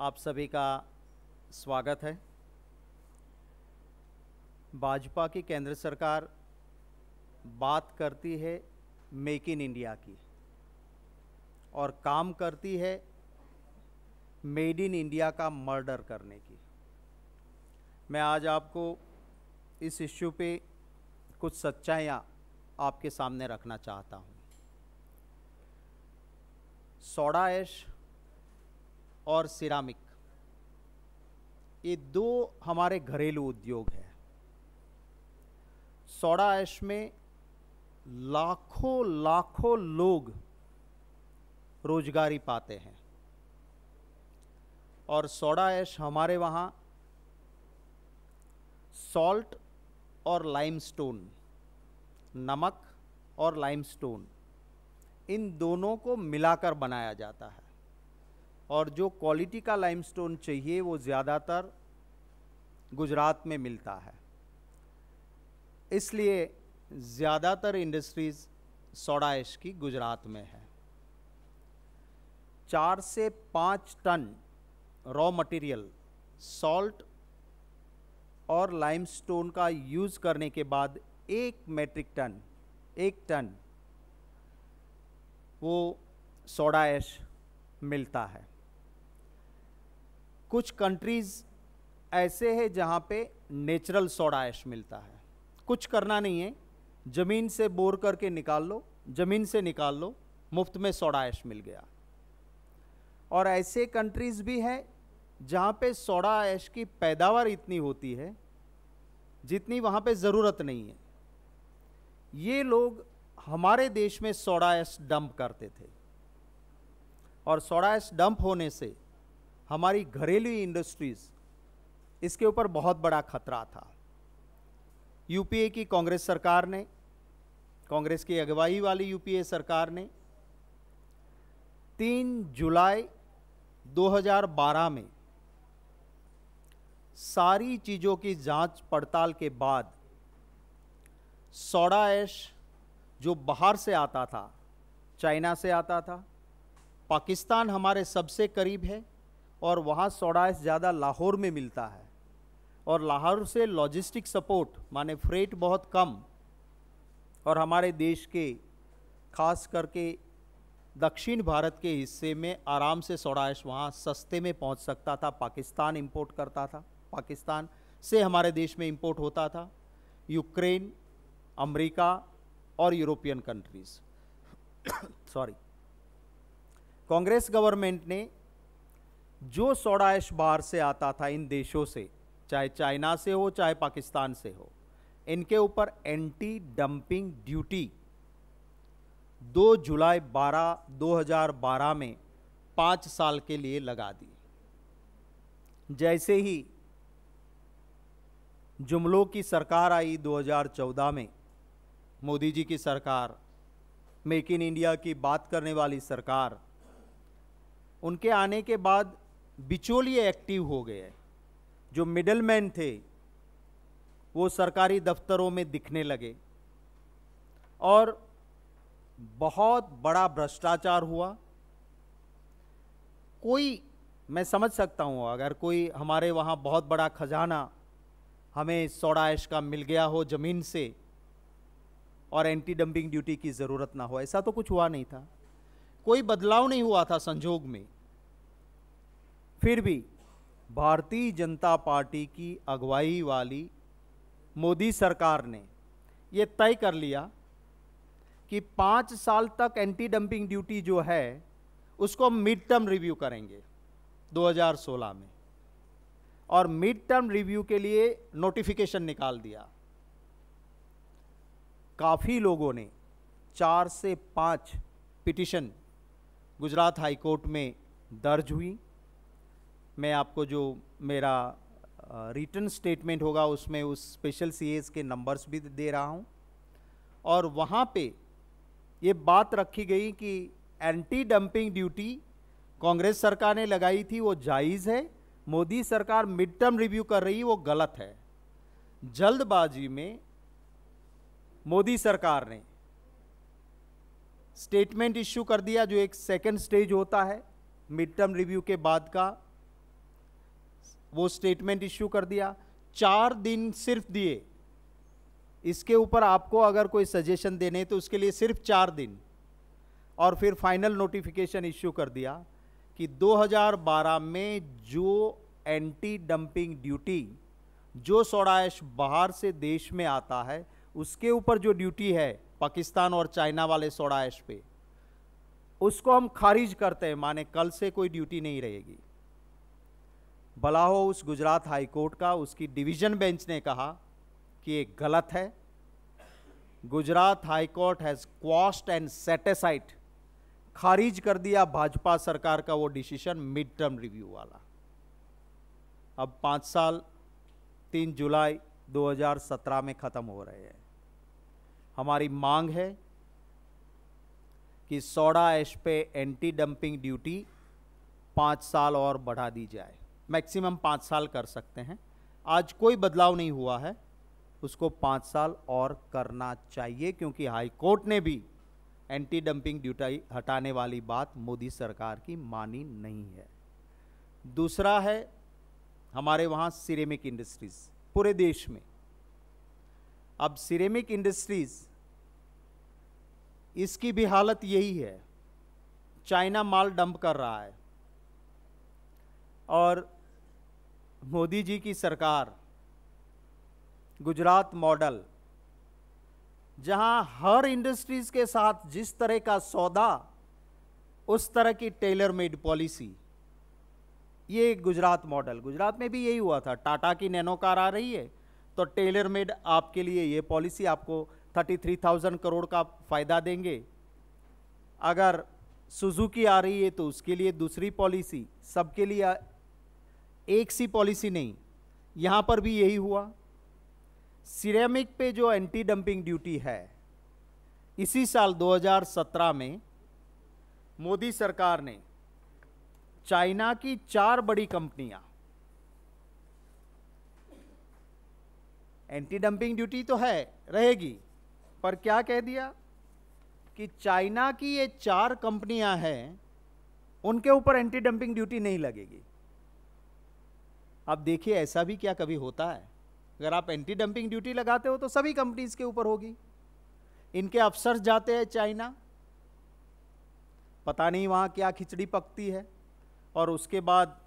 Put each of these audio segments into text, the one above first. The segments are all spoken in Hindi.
आप सभी का स्वागत है। भाजपा की केंद्र सरकार बात करती है मेक इन इंडिया की और काम करती है मेड इन इंडिया का मर्डर करने की। मैं आज आपको इस इश्यू पे कुछ सच्चाइयाँ आपके सामने रखना चाहता हूँ। सोडा ऐश और सिरामिक, ये दो हमारे घरेलू उद्योग हैं। सोडा ऐश में लाखों लाखों लोग रोजगारी पाते हैं और सोडा ऐश हमारे वहाँ सॉल्ट और लाइमस्टोन, नमक और लाइमस्टोन, इन दोनों को मिलाकर बनाया जाता है और जो क्वालिटी का लाइमस्टोन चाहिए वो ज़्यादातर गुजरात में मिलता है। इसलिए ज़्यादातर इंडस्ट्रीज़ सोडा ऐश की गुजरात में है। 4 से 5 टन रॉ मटेरियल सॉल्ट और लाइमस्टोन का यूज़ करने के बाद 1 टन वो सोडा ऐश मिलता है। कुछ कंट्रीज़ ऐसे हैं जहाँ पे नेचुरल सोडा ऐश मिलता है। कुछ करना नहीं है, ज़मीन से बोर करके निकाल लो, ज़मीन से निकाल लो, मुफ्त में सोडा ऐश मिल गया। और ऐसे कंट्रीज़ भी हैं जहाँ पे सोडा ऐश की पैदावार इतनी होती है जितनी वहाँ पे ज़रूरत नहीं है। ये लोग हमारे देश में सोडा ऐश डंप करते थे और सोडा ऐश डंप होने से हमारी घरेलू इंडस्ट्रीज़, इसके ऊपर बहुत बड़ा खतरा था। यूपीए की कांग्रेस सरकार ने, कांग्रेस की अगुवाई वाली यूपीए सरकार ने 3 जुलाई 2012 में सारी चीज़ों की जांच पड़ताल के बाद सोडा ऐश जो बाहर से आता था, चाइना से आता था, पाकिस्तान हमारे सबसे करीब है और वहाँ सोडा ऐश ज़्यादा लाहौर में मिलता है और लाहौर से लॉजिस्टिक सपोर्ट माने फ्रेट बहुत कम, और हमारे देश के खास करके दक्षिण भारत के हिस्से में आराम से सोडा ऐश वहाँ सस्ते में पहुँच सकता था। पाकिस्तान इंपोर्ट करता था, पाकिस्तान से हमारे देश में इंपोर्ट होता था, यूक्रेन, अमेरिका और European countries. Sorry, Congress government ने जो सोडा ऐश बाहर से आता था इन देशों से, चाहे चाइना से हो चाहे पाकिस्तान से हो, इनके ऊपर एंटी डंपिंग ड्यूटी 2 जुलाई 2012 में 5 साल के लिए लगा दी। जैसे ही जुमलों की सरकार आई 2014 में, मोदी जी की सरकार, मेक इन इंडिया की बात करने वाली सरकार, उनके आने के बाद बिचौलिए एक्टिव हो गए। जो मिडलमैन थे वो सरकारी दफ्तरों में दिखने लगे और बहुत बड़ा भ्रष्टाचार हुआ। मैं समझ सकता हूँ अगर कोई हमारे वहाँ बहुत बड़ा खजाना हमें सोडा ऐश का मिल गया हो ज़मीन से और एंटी डंपिंग ड्यूटी की ज़रूरत ना हो, ऐसा तो कुछ हुआ नहीं था, कोई बदलाव नहीं हुआ था संजोग में। फिर भी भारतीय जनता पार्टी की अगुवाई वाली मोदी सरकार ने ये तय कर लिया कि 5 साल तक एंटी डंपिंग ड्यूटी जो है उसको मिड टर्म रिव्यू करेंगे 2016 में, और मिड टर्म रिव्यू के लिए नोटिफिकेशन निकाल दिया। काफ़ी लोगों ने 4 से 5 पिटीशन गुजरात हाई कोर्ट में दर्ज हुई। मैं आपको जो मेरा रिटन स्टेटमेंट होगा उसमें उस स्पेशल सीएस के नंबर्स भी दे रहा हूं, और वहां पे ये बात रखी गई कि एंटी डंपिंग ड्यूटी कांग्रेस सरकार ने लगाई थी वो जायज़ है, मोदी सरकार मिड टर्म रिव्यू कर रही वो गलत है। जल्दबाजी में मोदी सरकार ने स्टेटमेंट इश्यू कर दिया, जो एक सेकंड स्टेज होता है मिड टर्म रिव्यू के बाद का, वो स्टेटमेंट इश्यू कर दिया, 4 दिन सिर्फ दिए। इसके ऊपर आपको अगर कोई सजेशन देने तो उसके लिए सिर्फ 4 दिन, और फिर फाइनल नोटिफिकेशन इश्यू कर दिया कि 2012 में जो एंटी डंपिंग ड्यूटी, जो सोडा ऐश बाहर से देश में आता है उसके ऊपर जो ड्यूटी है पाकिस्तान और चाइना वाले सोडा ऐश पे, उसको हम खारिज करते हैं, माने कल से कोई ड्यूटी नहीं रहेगी। भला हो उस गुजरात हाई कोर्ट का, उसकी डिवीजन बेंच ने कहा कि ये गलत है। Gujarat high court has quashed and set aside, खारिज कर दिया भाजपा सरकार का वो डिसीजन मिड टर्म रिव्यू वाला। अब 5 साल 3 जुलाई 2017 में खत्म हो रहे हैं। हमारी मांग है कि सोडा ऐश पे एंटी डंपिंग ड्यूटी 5 साल और बढ़ा दी जाए, मैक्सिमम 5 साल कर सकते हैं। आज कोई बदलाव नहीं हुआ है, उसको 5 साल और करना चाहिए, क्योंकि हाई कोर्ट ने भी एंटी डंपिंग ड्यूटी हटाने वाली बात मोदी सरकार की मानी नहीं है। दूसरा है हमारे वहाँ सिरेमिक इंडस्ट्रीज पूरे देश में। अब सिरेमिक इंडस्ट्रीज, इसकी भी हालत यही है, चाइना माल डंप कर रहा है और मोदी जी की सरकार गुजरात मॉडल, जहां हर इंडस्ट्रीज के साथ जिस तरह का सौदा उस तरह की टेलर मेड पॉलिसी, ये गुजरात मॉडल। गुजरात में भी यही हुआ था, टाटा की नैनो कार आ रही है तो टेलर मेड आपके लिए ये पॉलिसी, आपको 33,000 करोड़ का फायदा देंगे। अगर सुजुकी आ रही है तो उसके लिए दूसरी पॉलिसी, सबके लिए एक सी पॉलिसी नहीं। यहां पर भी यही हुआ। सिरेमिक पे जो एंटी डंपिंग ड्यूटी है, इसी साल 2017 में मोदी सरकार ने चाइना की 4 बड़ी कंपनियां, एंटी डंपिंग ड्यूटी तो है रहेगी, पर क्या कह दिया कि चाइना की ये 4 कंपनियां हैं, उनके ऊपर एंटी डंपिंग ड्यूटी नहीं लगेगी। अब देखिए ऐसा भी क्या कभी होता है? अगर आप एंटी डंपिंग ड्यूटी लगाते हो तो सभी कंपनीज के ऊपर होगी। इनके अफसर जाते हैं चाइना, पता नहीं वहां क्या खिचड़ी पकती है, और उसके बाद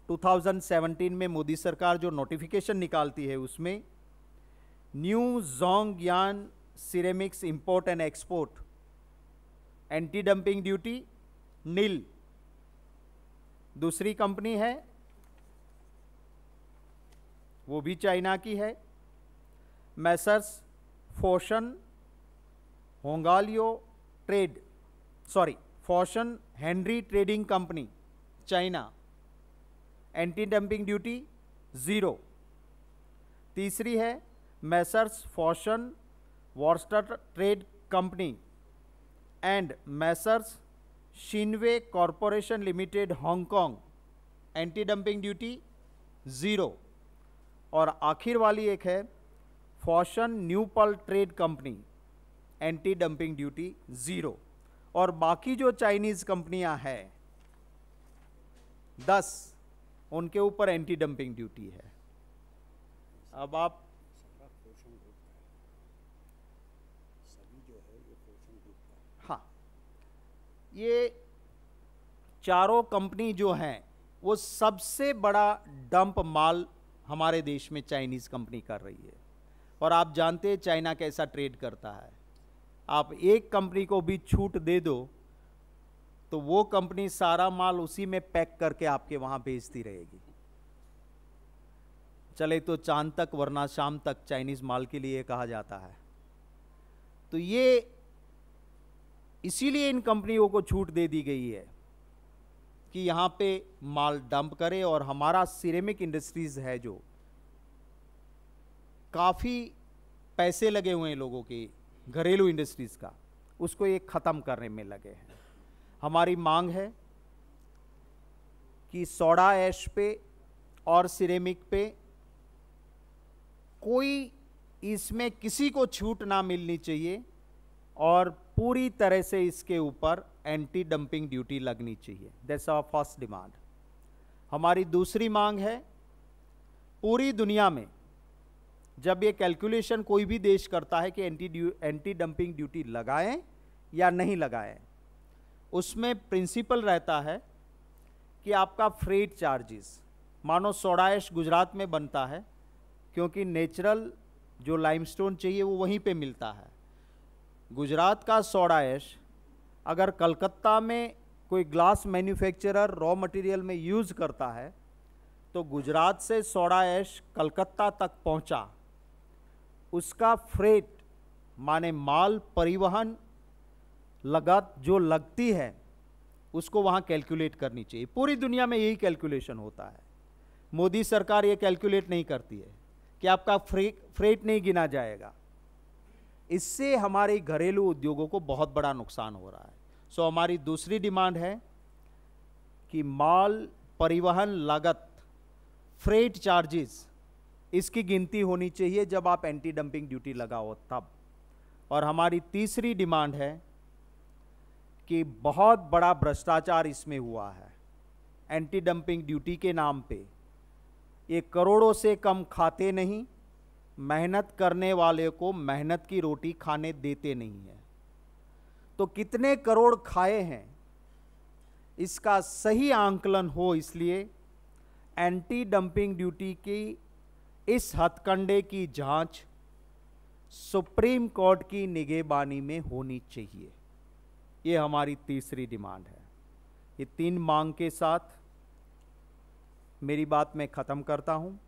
2017 में मोदी सरकार जो नोटिफिकेशन निकालती है उसमें new Jongyan ceramics import and export anti dumping duty nil. दूसरी कंपनी है वो भी चाइना की है, messrs Foshan Hongliyo trade, Foshan Henry trading company China, anti dumping duty 0। तीसरी है messrs Foshan Worster trade company and messrs Shinwe corporation limited Hong Kong, anti dumping duty 0। और आखिर वाली एक है Foshan Newpal trade company, anti dumping duty 0। और बाकी जो चाइनीज कंपनियां हैं 10, उनके ऊपर एंटी डंपिंग ड्यूटी है। अब आप हाँ, ये चारों कंपनी जो हैं वो सबसे बड़ा डंप माल हमारे देश में चाइनीज कंपनी कर रही है। और आप जानते हैं चाइना कैसा ट्रेड करता है। आप एक कंपनी को भी छूट दे दो तो वो कंपनी सारा माल उसी में पैक करके आपके वहां भेजती रहेगी। चले तो चांद तक वरना शाम तक, चाइनीज माल के लिए कहा जाता है। तो ये इसीलिए इन कंपनियों को छूट दे दी गई है कि यहां पे माल डंप करे। और हमारा सिरेमिक इंडस्ट्रीज है जो काफ़ी पैसे लगे हुए हैं लोगों के, घरेलू इंडस्ट्रीज का, उसको ये ख़त्म करने में लगे हैं। हमारी मांग है कि सोडा ऐश पे और सिरेमिक पे कोई इसमें किसी को छूट ना मिलनी चाहिए और पूरी तरह से इसके ऊपर एंटी डंपिंग ड्यूटी लगनी चाहिए। That's our first demand. हमारी दूसरी मांग है, पूरी दुनिया में जब ये कैलकुलेशन कोई भी देश करता है कि एंटी डंपिंग ड्यूटी लगाएं या नहीं लगाएं, उसमें प्रिंसिपल रहता है कि आपका फ्रेट चार्जेस, मानो सोडा ऐश गुजरात में बनता है क्योंकि नेचुरल जो लाइमस्टोन चाहिए वो वहीं पे मिलता है। गुजरात का सोडा ऐश अगर कलकत्ता में कोई ग्लास मैन्युफैक्चरर रॉ मटेरियल में यूज़ करता है तो गुजरात से सोडा ऐश कलकत्ता तक पहुंचा, उसका फ्रेट माने माल परिवहन लागत जो लगती है उसको वहाँ कैलकुलेट करनी चाहिए। पूरी दुनिया में यही कैलकुलेशन होता है। मोदी सरकार ये कैलकुलेट नहीं करती है कि आपका फ्रेट नहीं गिना जाएगा। इससे हमारे घरेलू उद्योगों को बहुत बड़ा नुकसान हो रहा है। सो हमारी दूसरी डिमांड है कि माल परिवहन लागत, फ्रेट चार्जेस, इसकी गिनती होनी चाहिए जब आप एंटी डंपिंग ड्यूटी लगाओ तब। और हमारी तीसरी डिमांड है कि बहुत बड़ा भ्रष्टाचार इसमें हुआ है एंटी डंपिंग ड्यूटी के नाम पे। ये करोड़ों से कम खाते नहीं, मेहनत करने वाले को मेहनत की रोटी खाने देते नहीं है। तो कितने करोड़ खाए हैं इसका सही आंकलन हो, इसलिए एंटी डंपिंग ड्यूटी की इस हथकंडे की जांच सुप्रीम कोर्ट की निगहबानी में होनी चाहिए। ये हमारी तीसरी डिमांड है। ये 3 मांग के साथ मेरी बात मैं ख़त्म करता हूँ।